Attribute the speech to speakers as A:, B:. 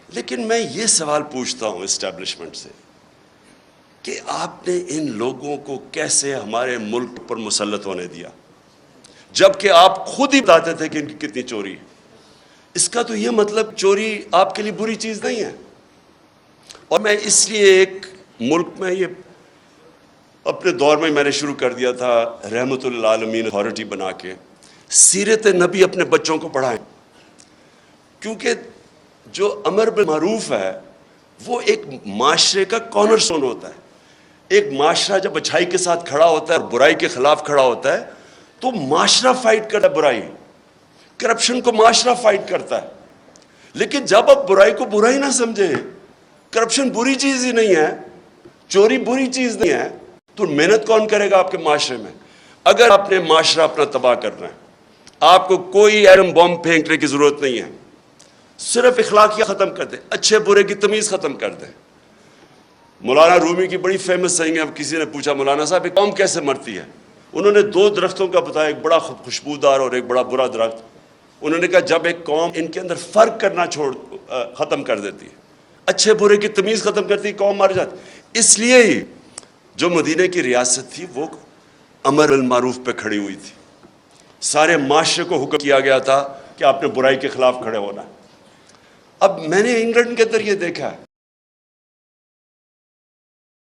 A: لیکن میں یہ سوال پوچھتا ہوں اسٹیبلشمنٹ سے کہ آپ نے ان لوگوں کو کیسے ہمارے ملک پر مسلط ہونے دیا جبکہ آپ خود ہی بتاتے تھے کہ ان کی کتنی چوری ہے؟ اس کا تو یہ مطلب چوری آپ کے لیے بری چیز نہیں ہے. اور میں اس لیے ایک ملک میں یہ اپنے دور میں نے شروع کر دیا تھا رحمت للعالمین اتھارٹی بنا کے سیرت نبی اپنے بچوں کو پڑھائیں، کیونکہ جو امر بالمعروف ہے وہ ایک معاشرے کا کارنر سٹون ہوتا ہے. ایک معاشرہ جب اچھائی کے ساتھ کھڑا ہوتا ہے اور برائی کے خلاف کھڑا ہوتا ہے تو معاشرہ فائٹ کرتا ہے برائی، کرپشن کو معاشرہ فائٹ کرتا ہے. لیکن جب آپ برائی کو برائی نہ سمجھیں، کرپشن بری چیز ہی نہیں ہے، چوری بری چیز نہیں ہے، تو محنت کون کرے گا آپ کے معاشرے میں؟ اگر آپ نے معاشرہ اپنا تباہ کرنا ہے، آپ کو کوئی ایٹم بم پھینکنے کی ضرورت نہیں ہے، صرف اخلاقیات ختم کر دیں، اچھے برے کی تمیز ختم کر دیں. مولانا رومی کی بڑی فیمس سینگ ہے. اب کسی نے پوچھا مولانا صاحب ایک قوم کیسے مرتی ہے؟ انہوں نے 2 درختوں کا بتایا، ایک بڑا خوشبودار اور ایک بڑا برا درخت. انہوں نے کہا جب ایک قوم ان کے اندر فرق کرنا ختم کر دیتی ہے، اچھے برے کی تمیز ختم کرتی ہے، قوم مر جاتی. اس لیے ہی جو مدینہ کی ریاست تھی وہ امر بالمعروف پہ کھڑی ہوئی تھی. سارے معاشرے کو حکم کیا گیا تھا کہ آپ نے برائی کے خلاف کھڑے ہونا ہے. اب میں نے انگلینڈ کے اندر یہ دیکھا ہے